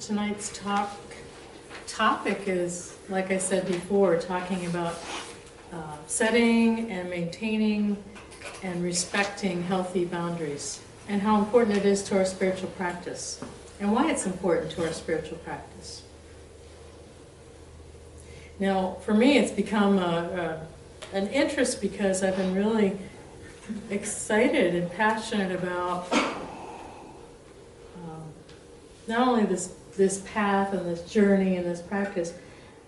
tonight's topic is, like I said before, talking about setting and maintaining and respecting healthy boundaries, and how important it is to our spiritual practice, and why it's important to our spiritual practice. Now, for me, it's become an interest because I've been really excited and passionate about not only this path and this journey and this practice.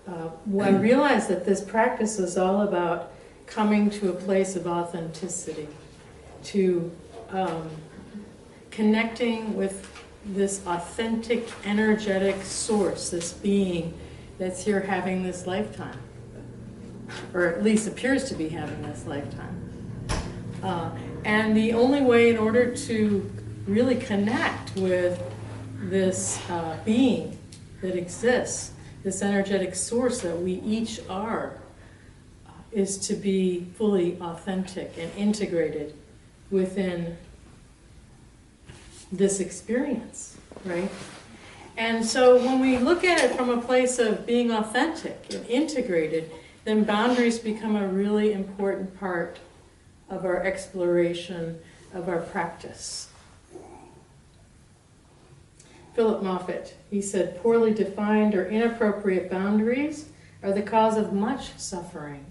I realized that this practice is all about coming to a place of authenticity, to connecting with this authentic, energetic source, this being that's here having this lifetime, or at least appears to be having this lifetime. And the only way in order to really connect with this being that exists, this energetic source that we each are, is to be fully authentic and integrated within this experience, right? And so when we look at it from a place of being authentic and integrated, then boundaries become a really important part of our exploration of our practice. Philip Moffat, he said, poorly defined or inappropriate boundaries are the cause of much suffering,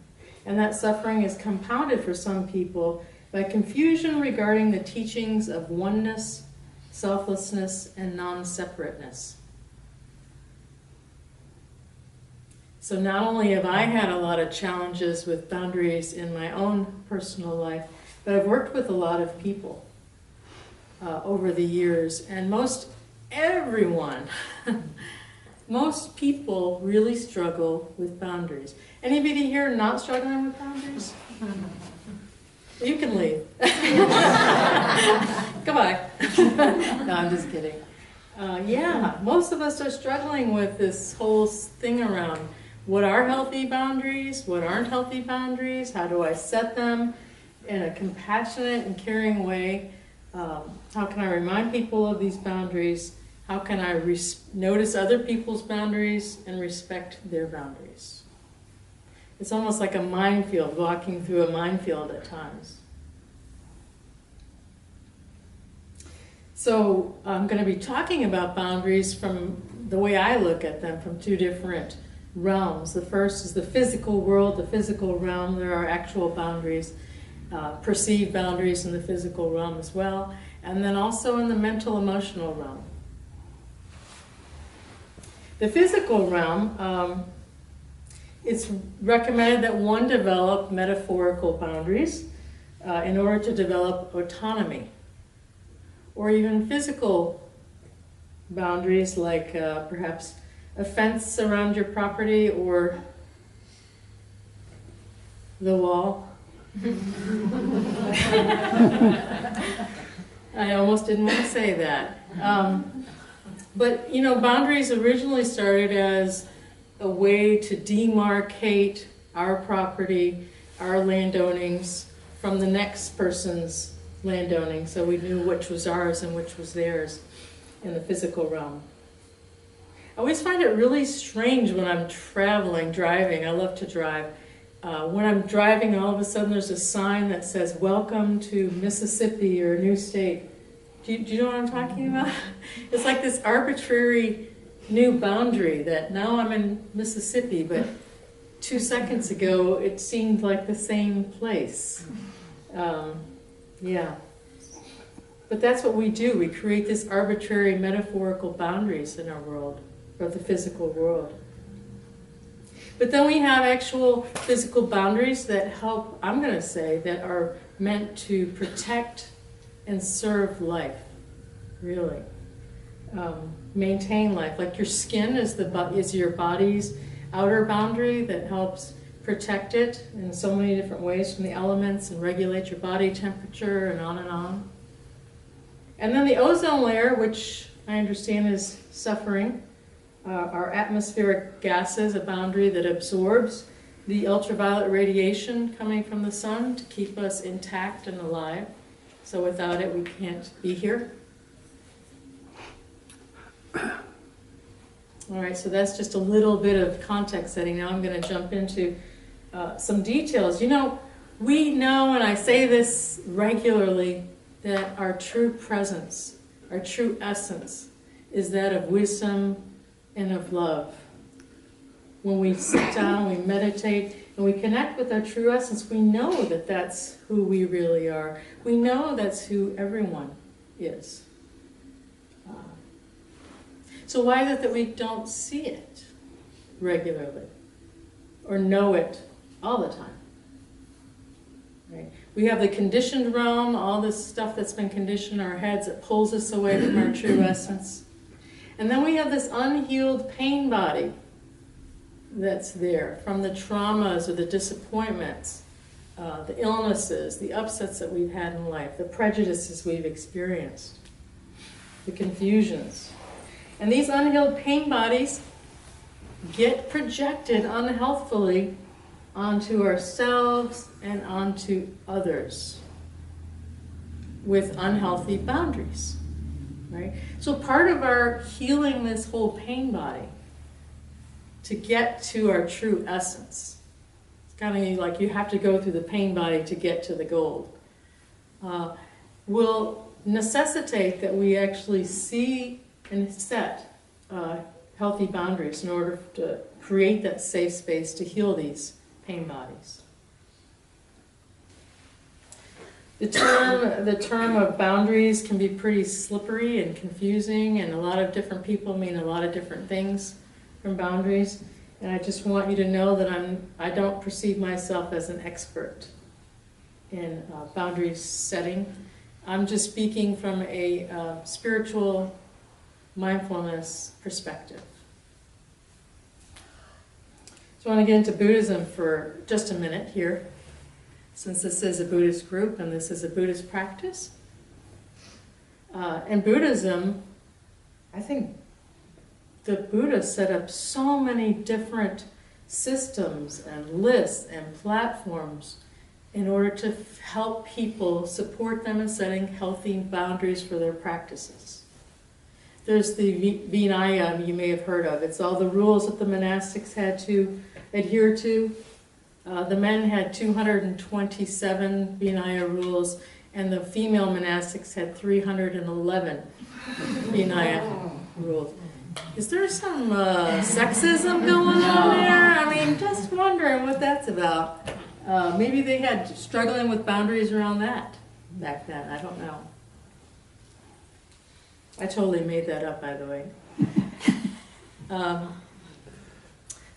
and that suffering is compounded for some people by confusion regarding the teachings of oneness, selflessness, and non-separateness. So not only have I had a lot of challenges with boundaries in my own personal life, but I've worked with a lot of people over the years, and most people really struggle with boundaries. Anybody here not struggling with boundaries? You can leave. Goodbye. No, I'm just kidding. Yeah, most of us are struggling with this whole thing around what are healthy boundaries, what aren't healthy boundaries, how do I set them in a compassionate and caring way, how can I remind people of these boundaries, how can I notice other people's boundaries and respect their boundaries. It's almost like a minefield, walking through a minefield at times. So I'm going to be talking about boundaries from the way I look at them, from two different realms. The first is the physical world, the physical realm. There are actual boundaries, perceived boundaries in the physical realm as well, and then also in the mental, emotional realm. The physical realm, it's recommended that one develop metaphorical boundaries in order to develop autonomy, or even physical boundaries like perhaps a fence around your property or the wall. I almost didn't want to say that. But, you know, boundaries originally started as a way to demarcate our property, our landownings, from the next person's landowning, so we knew which was ours and which was theirs in the physical realm. I always find it really strange when I'm driving. I love to drive. When I'm driving, all of a sudden there's a sign that says, "Welcome to Mississippi," or a new state. Do you know what I'm talking about? It's like this arbitrary new boundary that now I'm in Mississippi, but 2 seconds ago it seemed like the same place. Yeah. But that's what we do. We create this arbitrary metaphorical boundaries in our world, or the physical world. But then we have actual physical boundaries that help, I'm going to say, that are meant to protect and serve life, really. Maintain life. Like your skin is your body's outer boundary that helps protect it in so many different ways from the elements and regulate your body temperature and on and on. And then the ozone layer, which I understand is suffering, our atmospheric gases, a boundary that absorbs the ultraviolet radiation coming from the sun to keep us intact and alive. So without it, we can't be here. All right, so that's just a little bit of context setting. Now I'm going to jump into some details. You know, we know, and I say this regularly, that our true presence, our true essence, is that of wisdom and of love. When we sit down, we meditate, and we connect with our true essence, we know that that's who we really are. We know that's who everyone is. So why is it that we don't see it regularly or know it all the time? Right? We have the conditioned realm, all this stuff that's been conditioned in our heads that pulls us away from our true essence. And then we have this unhealed pain body that's there from the traumas or the disappointments, the illnesses, the upsets that we've had in life, the prejudices we've experienced, the confusions. And these unhealed pain bodies get projected unhealthfully onto ourselves and onto others with unhealthy boundaries, right? So part of our healing this whole pain body to get to our true essence, it's kind of like you have to go through the pain body to get to the gold, will necessitate that we actually see and set healthy boundaries in order to create that safe space to heal these pain bodies. The term of boundaries can be pretty slippery and confusing, and a lot of different people mean a lot of different things from boundaries. And I just want you to know that I don't perceive myself as an expert in boundary setting. I'm just speaking from a spiritual mindfulness perspective. So I want to get into Buddhism for just a minute here, since this is a Buddhist group and this is a Buddhist practice. In Buddhism, I think the Buddha set up so many different systems and lists and platforms in order to help people, support them in setting healthy boundaries for their practices. There's the Vinaya you may have heard of. It's all the rules that the monastics had to adhere to. The men had 227 Vinaya rules, and the female monastics had 311 Vinaya rules. Is there some sexism going on there? I mean, just wondering what that's about. Maybe they had struggling with boundaries around that back then. I don't know. I totally made that up, by the way.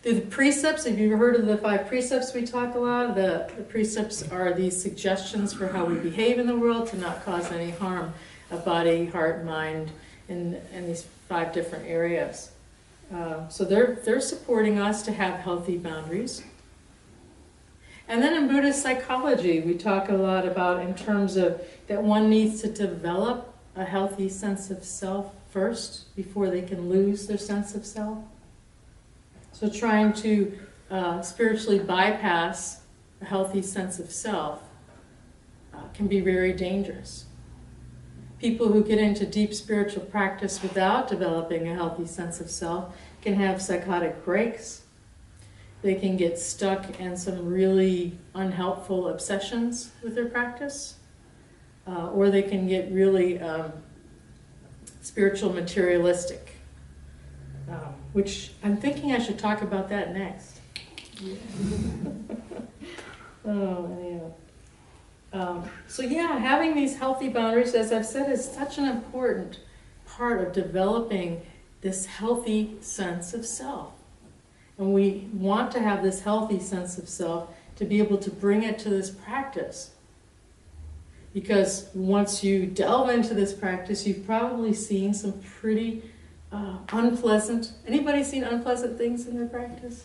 The precepts, have you ever heard of the 5 precepts we talk a lot? The precepts are these suggestions for how we behave in the world to not cause any harm of body, heart, mind, in these 5 different areas. So they're supporting us to have healthy boundaries. And then in Buddhist psychology, we talk a lot about in terms of that one needs to develop a healthy sense of self first before they can lose their sense of self. So trying to spiritually bypass a healthy sense of self can be very dangerous. People who get into deep spiritual practice without developing a healthy sense of self can have psychotic breaks. They can get stuck in some really unhelpful obsessions with their practice. Or they can get really spiritual materialistic, which I'm thinking I should talk about that next. So yeah, having these healthy boundaries, as I've said, is such an important part of developing this healthy sense of self. And we want to have this healthy sense of self to be able to bring it to this practice. Because once you delve into this practice, you've probably seen some pretty unpleasant, anybody seen unpleasant things in their practice?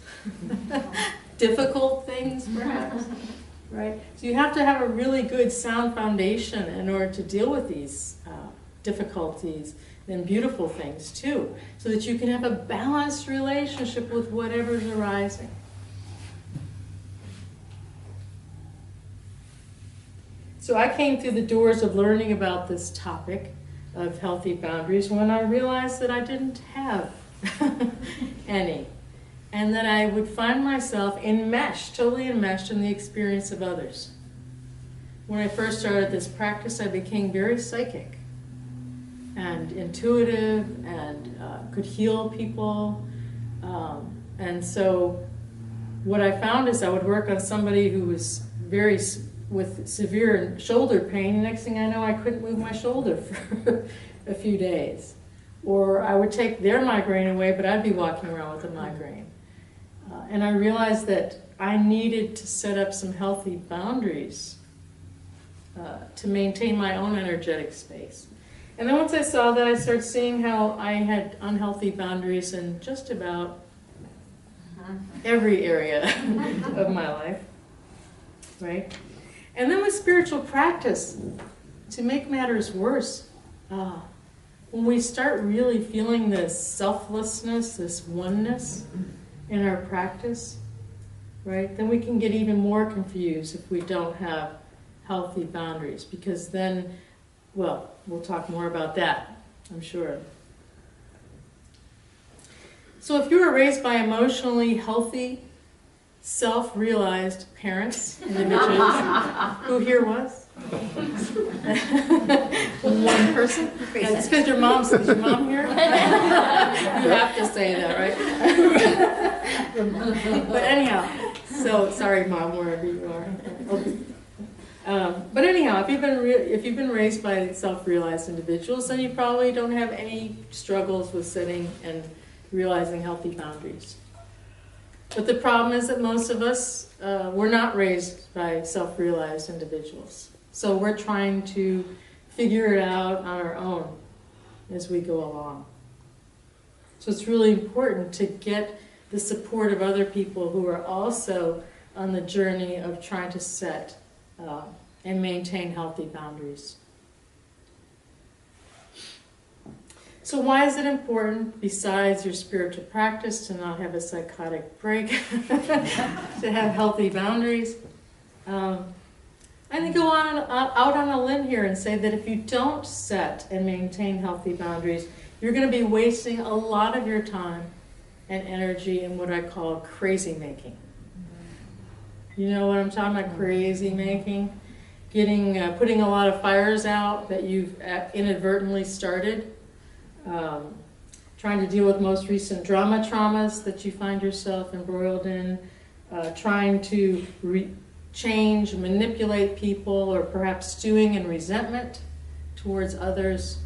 Difficult things, perhaps, right? So you have to have a really good sound foundation in order to deal with these difficulties and beautiful things too, so that you can have a balanced relationship with whatever's arising. So I came through the doors of learning about this topic of healthy boundaries when I realized that I didn't have any. And that I would find myself enmeshed, totally enmeshed in the experience of others. When I first started this practice, I became very psychic and intuitive and could heal people. And so what I found is I would work on somebody who was with severe shoulder pain. Next thing I know, I couldn't move my shoulder for a few days. Or I would take their migraine away, but I'd be walking around with a migraine. And I realized that I needed to set up some healthy boundaries to maintain my own energetic space. And then once I saw that, I started seeing how I had unhealthy boundaries in just about every area of my life, right? And then with spiritual practice, to make matters worse, when we start really feeling this selflessness, this oneness in our practice, right, then we can get even more confused if we don't have healthy boundaries, because then, well, we'll talk more about that, I'm sure. So if you were raised by emotionally healthy, self-realized parents, individuals, who here was? One person? It's because your mom says, your mom here? You have to say that, right? But anyhow, so sorry mom, wherever you are. But anyhow, if you've been raised by self-realized individuals, then you probably don't have any struggles with setting and realizing healthy boundaries. But the problem is that most of us were not raised by self-realized individuals. So we're trying to figure it out on our own as we go along. So it's really important to get the support of other people who are also on the journey of trying to set and maintain healthy boundaries. So why is it important, besides your spiritual practice, to not have a psychotic break, to have healthy boundaries? I'm going to go out on a limb here and say that if you don't set and maintain healthy boundaries, you're going to be wasting a lot of your time and energy in what I call crazy making. You know what I'm talking about, crazy making? Putting a lot of fires out that you've inadvertently started. Trying to deal with most recent traumas that you find yourself embroiled in, trying to change, manipulate people, or perhaps stewing in resentment towards others,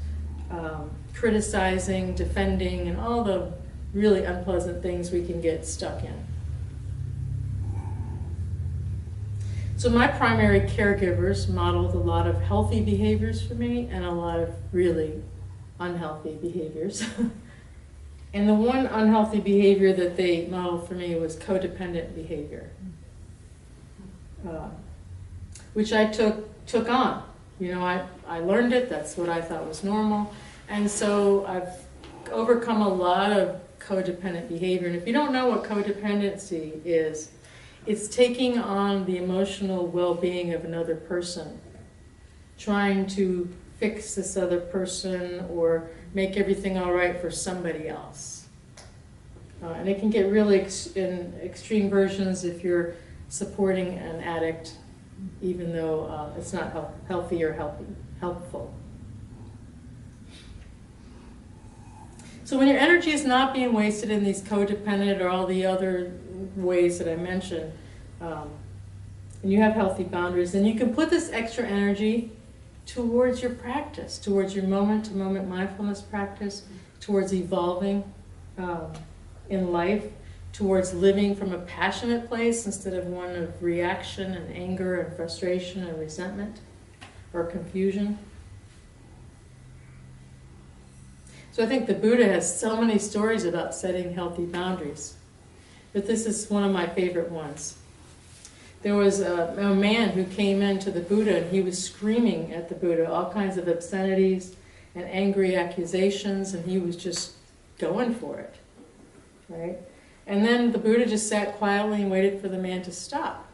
criticizing, defending, and all the really unpleasant things we can get stuck in. So my primary caregivers modeled a lot of healthy behaviors for me and a lot of really unhealthy behaviors. And the one unhealthy behavior that they modeled for me was codependent behavior, which I took on. You know, I learned it, that's what I thought was normal, and so I've overcome a lot of codependent behavior. And if you don't know what codependency is, it's taking on the emotional well-being of another person, trying to fix this other person or make everything all right for somebody else. And it can get really in extreme versions if you're supporting an addict, even though it's not healthy or helpful. So when your energy is not being wasted in these codependent or all the other ways that I mentioned, and you have healthy boundaries, then you can put this extra energy towards your practice, towards your moment-to-moment mindfulness practice, towards evolving in life, towards living from a passionate place instead of one of reaction and anger and frustration and resentment or confusion. So I think the Buddha has so many stories about setting healthy boundaries, but this is one of my favorite ones. There was a man who came into the Buddha and he was screaming at the Buddha all kinds of obscenities and angry accusations, and he was just going for it, right? And then the Buddha just sat quietly and waited for the man to stop.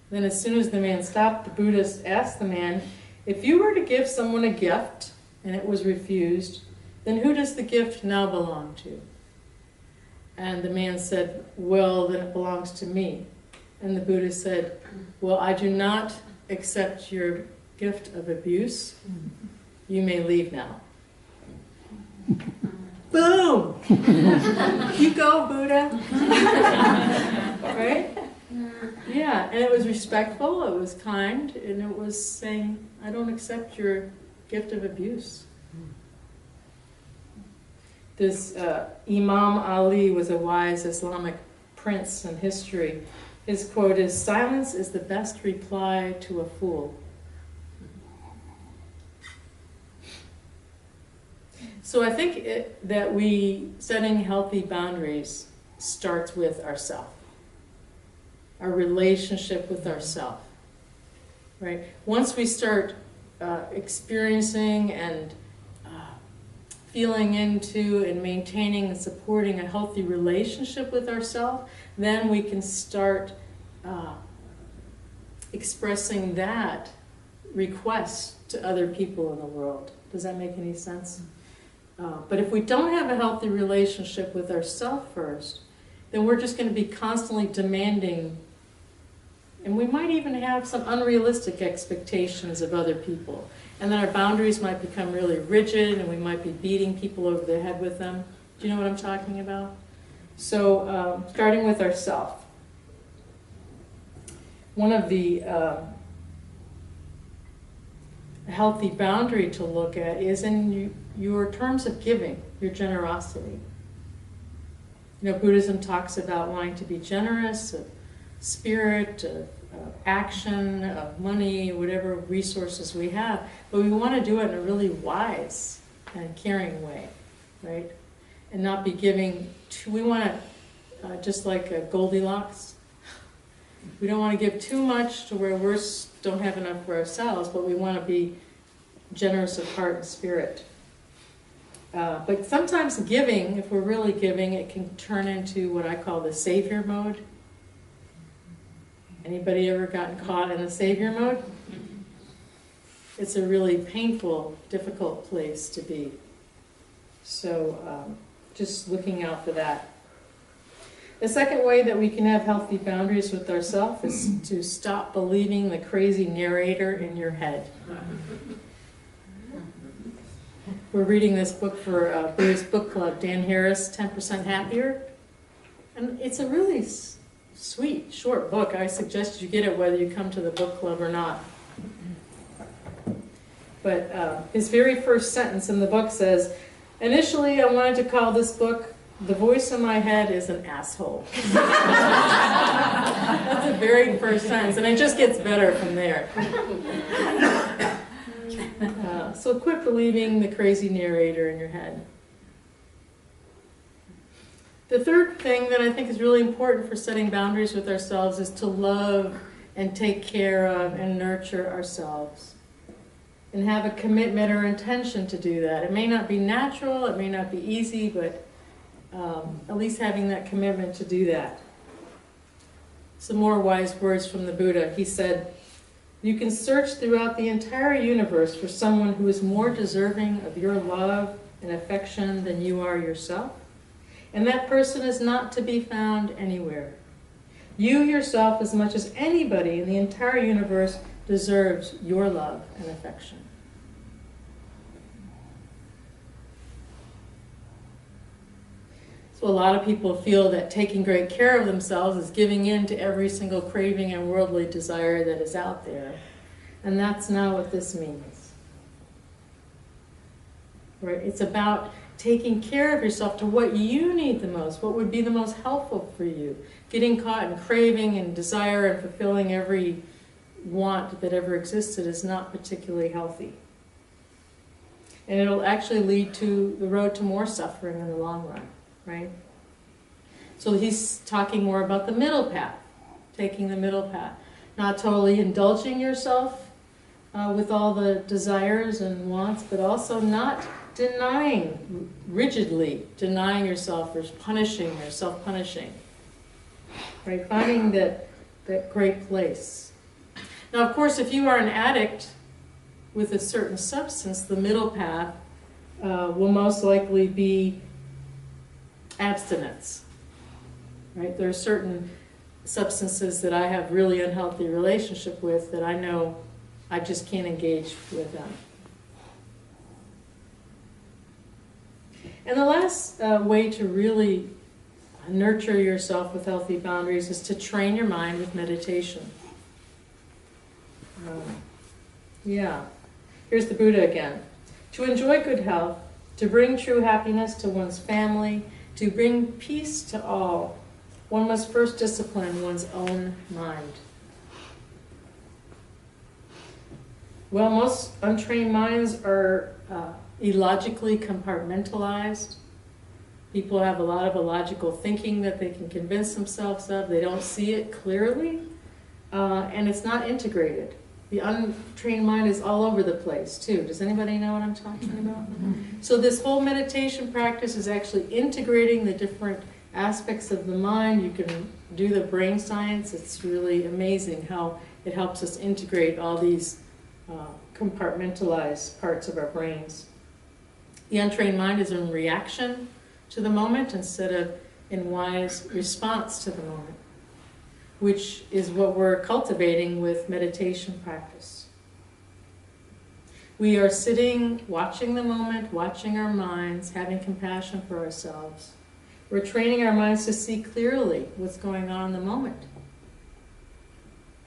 Then as soon as the man stopped, the Buddha asked the man, if you were to give someone a gift and it was refused, then who does the gift now belong to? And the man said, well, then it belongs to me. And the Buddha said, well, I do not accept your gift of abuse. You may leave now. Boom! You go, Buddha. Right? Yeah, and it was respectful, it was kind, and it was saying, I don't accept your gift of abuse. This Imam Ali was a wise Islamic prince in history. His quote is, silence is the best reply to a fool. So I think that setting healthy boundaries starts with ourselves, our relationship with ourselves, right? Once we start experiencing and feeling into and maintaining and supporting a healthy relationship with ourselves, then we can start expressing that request to other people in the world. Does that make any sense? But if we don't have a healthy relationship with ourselves first, then we're just going to be constantly demanding, and we might even have some unrealistic expectations of other people. And then our boundaries might become really rigid, and we might be beating people over the head with them. Do you know what I'm talking about? So, starting with ourselves. One of the healthy boundary to look at is in your terms of giving, your generosity. You know, Buddhism talks about wanting to be generous of spirit, of action, of money, whatever resources we have, but we want to do it in a really wise and caring way, right? And not be giving we want to, just like a Goldilocks, we don't want to give too much to where we don't have enough for ourselves, but we want to be generous of heart and spirit. But sometimes giving, if we're really giving, it can turn into what I call the savior mode. Anybody ever gotten caught in the savior mode? It's a really painful, difficult place to be. So just looking out for that. The second way that we can have healthy boundaries with ourselves is to stop believing the crazy narrator in your head. We're reading this book for Buddhist Book Club, Dan Harris, 10% Happier. And it's a really sweet, short book. I suggest you get it whether you come to the book club or not. But his very first sentence in the book says, initially I wanted to call this book, The Voice in My Head is an Asshole. That's the very first sentence, and it just gets better from there. So quit believing the crazy narrator in your head. The third thing that I think is really important for setting boundaries with ourselves is to love and take care of and nurture ourselves. And have a commitment or intention to do that. It may not be natural, it may not be easy, but at least having that commitment to do that. Some more wise words from the Buddha. He said, you can search throughout the entire universe for someone who is more deserving of your love and affection than you are yourself. And that person is not to be found anywhere. You yourself, as much as anybody in the entire universe, deserves your love and affection. So a lot of people feel that taking great care of themselves is giving in to every single craving and worldly desire that is out there. And that's not what this means. Right? It's about taking care of yourself to what you need the most, what would be the most helpful for you. Getting caught in craving and desire and fulfilling every want that ever existed is not particularly healthy. And it'll actually lead to the road to more suffering in the long run, right? So he's talking more about the middle path, taking the middle path. Not totally indulging yourself with all the desires and wants, but also not rigidly denying yourself or punishing or self-punishing. Right? Finding that great place. Now, of course, if you are an addict with a certain substance, the middle path will most likely be abstinence. right? There are certain substances that I have really unhealthy relationship with that I know I just can't engage with them. And the last way to really nurture yourself with healthy boundaries is to train your mind with meditation. Here's the Buddha again. To enjoy good health, to bring true happiness to one's family, to bring peace to all, one must first discipline one's own mind. Well, most untrained minds are illogically compartmentalized. People have a lot of illogical thinking that they can convince themselves of. They don't see it clearly, and it's not integrated. The untrained mind is all over the place, too. Does anybody know what I'm talking about? So this whole meditation practice is actually integrating the different aspects of the mind. You can do the brain science. It's really amazing how it helps us integrate all these compartmentalized parts of our brains. The untrained mind is in reaction to the moment instead of in wise response to the moment, which is what we're cultivating with meditation practice. We are sitting, watching the moment, watching our minds, having compassion for ourselves. We're training our minds to see clearly what's going on in the moment.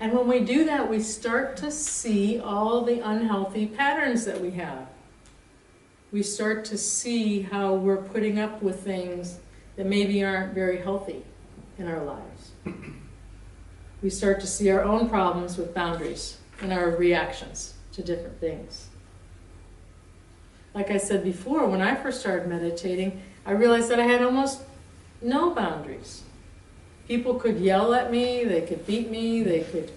And when we do that, we start to see all the unhealthy patterns that we have. We start to see how we're putting up with things that maybe aren't very healthy in our lives. We start to see our own problems with boundaries and our reactions to different things. Like I said before, when I first started meditating, I realized that I had almost no boundaries. People could yell at me, they could beat me, they could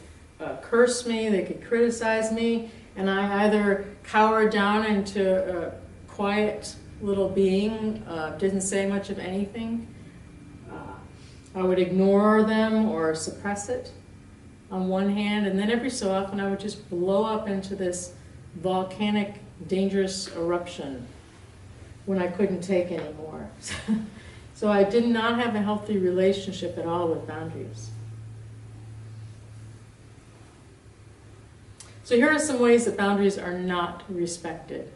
curse me, they could criticize me, and I either cowered down into a quiet little being, didn't say much of anything. I would ignore them or suppress it on one hand, and then every so often I would just blow up into this volcanic, dangerous eruption when I couldn't take anymore. So I did not have a healthy relationship at all with boundaries. So here are some ways that boundaries are not respected,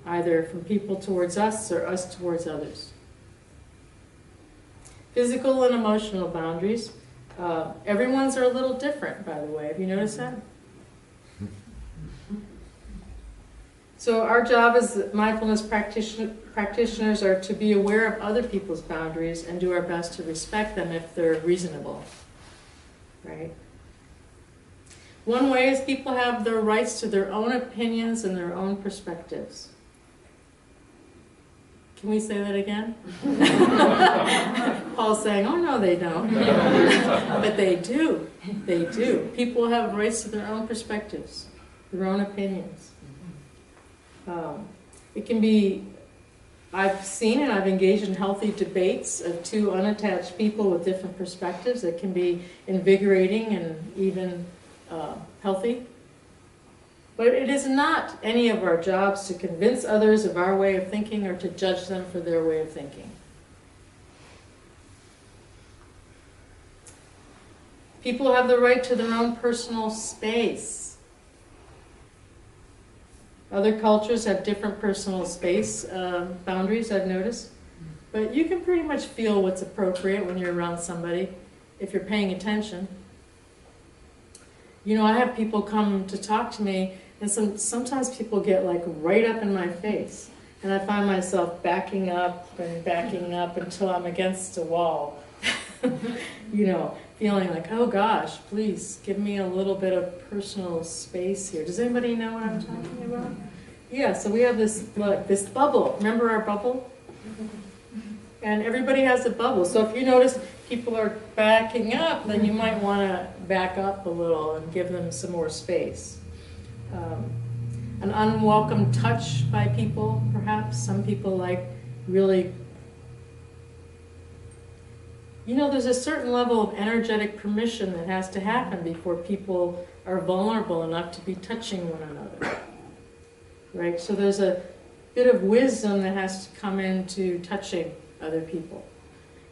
either from people towards us or us towards others. Physical and emotional boundaries. Everyone's are a little different, by the way. Have you noticed that? So our job as mindfulness practitioners are to be aware of other people's boundaries and do our best to respect them if they're reasonable, right? One way is people have their rights to their own opinions and their own perspectives. Can we say that again? Paul's saying, oh no, they don't. But they do. They do. People have rights to their own perspectives, their own opinions. It can be, I've seen and I've engaged in healthy debates of two unattached people with different perspectives that can be invigorating and even healthy. But it is not any of our jobs to convince others of our way of thinking or to judge them for their way of thinking. People have the right to their own personal space. Other cultures have different personal space boundaries, I've noticed. But you can pretty much feel what's appropriate when you're around somebody if you're paying attention. You know, I have people come to talk to me, and sometimes people get like right up in my face. And I find myself backing up until I'm against a wall. You know, feeling like, oh gosh, please give me a little bit of personal space here. Does anybody know what I'm talking about? Yeah, so we have this bubble. Remember our bubble? And everybody has a bubble. So if you notice people are backing up, then you might want to back up a little and give them some more space. An unwelcome touch by people, perhaps. Some people like really... You know, there's a certain level of energetic permission that has to happen before people are vulnerable enough to be touching one another. Right? So there's a bit of wisdom that has to come into touching other people.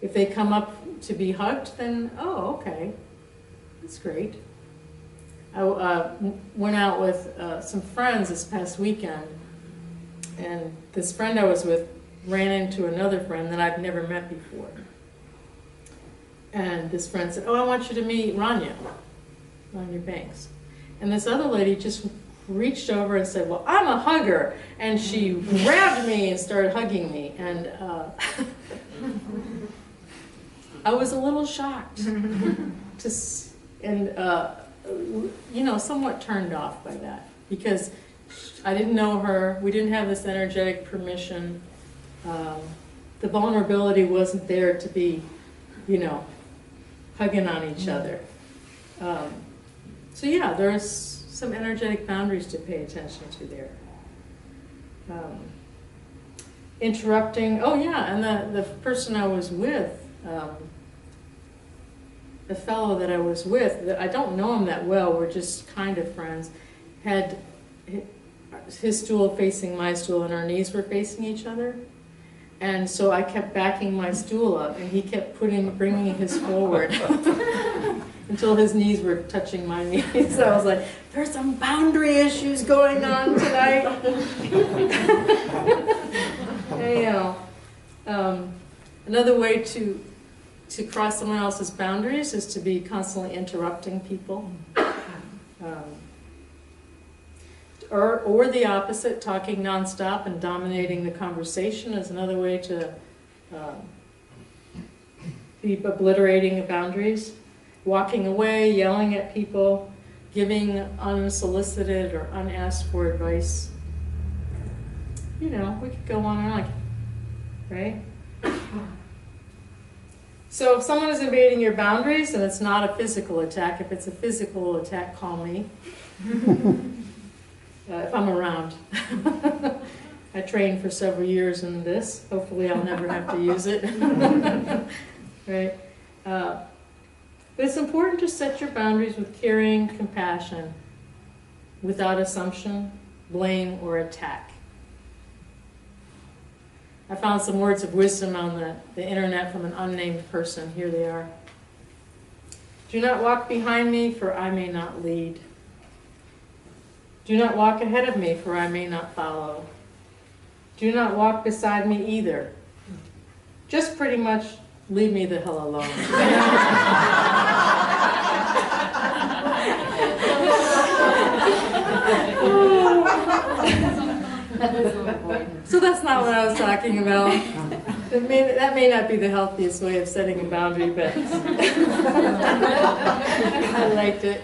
If they come up to be hugged, then, oh, okay, that's great. I went out with some friends this past weekend, and this friend I was with ran into another friend that I've never met before. And this friend said, oh, I want you to meet Ronya Banks. And this other lady just reached over and said, well, I'm a hugger. And she grabbed me and started hugging me. And I was a little shocked somewhat turned off by that, because I didn't know her. We didn't have this energetic permission. The vulnerability wasn't there to be, hugging on each other. So yeah, there's some energetic boundaries to pay attention to there. Interrupting, oh yeah, and the person I was with, the fellow that I was with, I don't know him that well, we're just kind of friends, had his stool facing my stool and our knees were facing each other. And so I kept backing my stool up and he kept bringing his forward until his knees were touching my knees. So I was like, there's some boundary issues going on tonight. Another way to cross someone else's boundaries is to be constantly interrupting people. Or the opposite, talking nonstop and dominating the conversation is another way to be obliterating the boundaries. Walking away, yelling at people, giving unsolicited or unasked for advice. We could go on and on, right? So if someone is invading your boundaries, and it's not a physical attack, if it's a physical attack, call me. If I'm around. I trained for several years in this. Hopefully I'll never have to use it. Right? But it's important to set your boundaries with caring, compassion, without assumption, blame, or attack. I found some words of wisdom on the internet from an unnamed person. Here they are. Do not walk behind me, for I may not lead. Do not walk ahead of me, for I may not follow. Do not walk beside me either. Just pretty much leave me the hell alone. So that's not what I was talking about. That may not be the healthiest way of setting a boundary, but I liked it.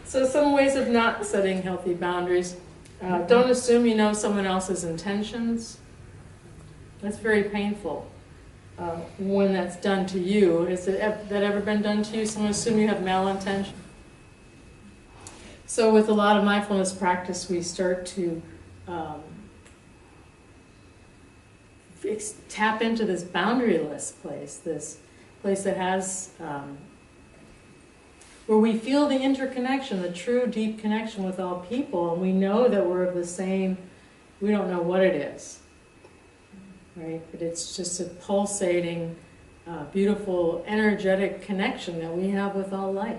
So some ways of not setting healthy boundaries. Don't assume you know someone else's intentions. That's very painful when that's done to you. Has that ever been done to you? Someone assume you have malintention? So with a lot of mindfulness practice, we start to tap into this boundaryless place, this place that has, where we feel the interconnection, the true deep connection with all people, and we know that we're of the same, we don't know what it is, right? But it's just a pulsating, beautiful, energetic connection that we have with all life.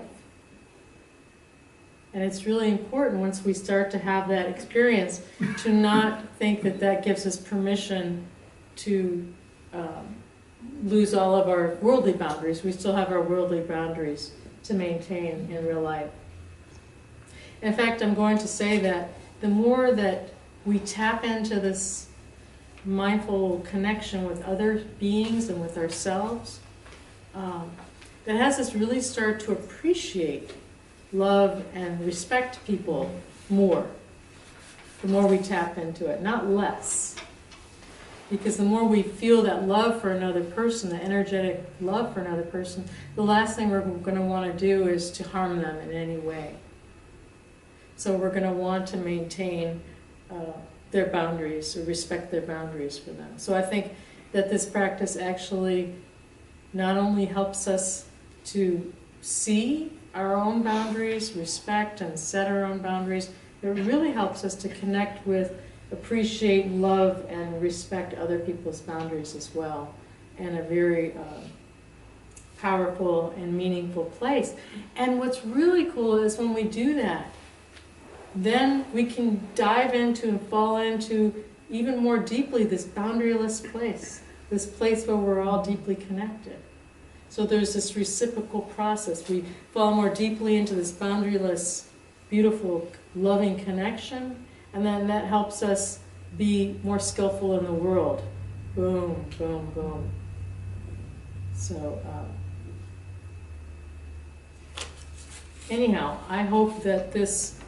And it's really important once we start to have that experience to not think that that gives us permission to lose all of our worldly boundaries. We still have our worldly boundaries to maintain in real life. In fact, I'm going to say that the more that we tap into this mindful connection with other beings and with ourselves, that has us really start to appreciate, love, and respect people more. The more we tap into it, not less. Because the more we feel that love for another person, the energetic love for another person, the last thing we're going to want to do is to harm them in any way. So we're going to want to maintain their boundaries, or respect their boundaries for them. So I think that this practice actually not only helps us to see our own boundaries, respect and set our own boundaries, it really helps us to connect with appreciate, love, and respect other people's boundaries as well, in a very powerful and meaningful place. And what's really cool is when we do that, then we can dive into and fall into even more deeply this boundaryless place, this place where we're all deeply connected. So there's this reciprocal process. We fall more deeply into this boundaryless, beautiful, loving connection, and then that helps us be more skillful in the world. Boom, boom, boom. So, anyhow, I hope that this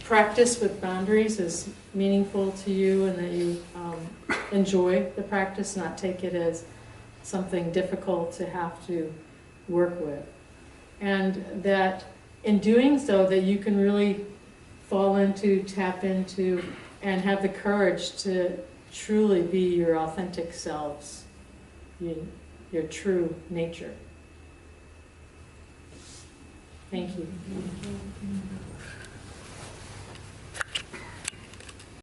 practice with boundaries is meaningful to you and that you enjoy the practice, not take it as something difficult to have to work with. And that in doing so, that you can really fall into, tap into, and have the courage to truly be your authentic selves, your true nature. Thank you.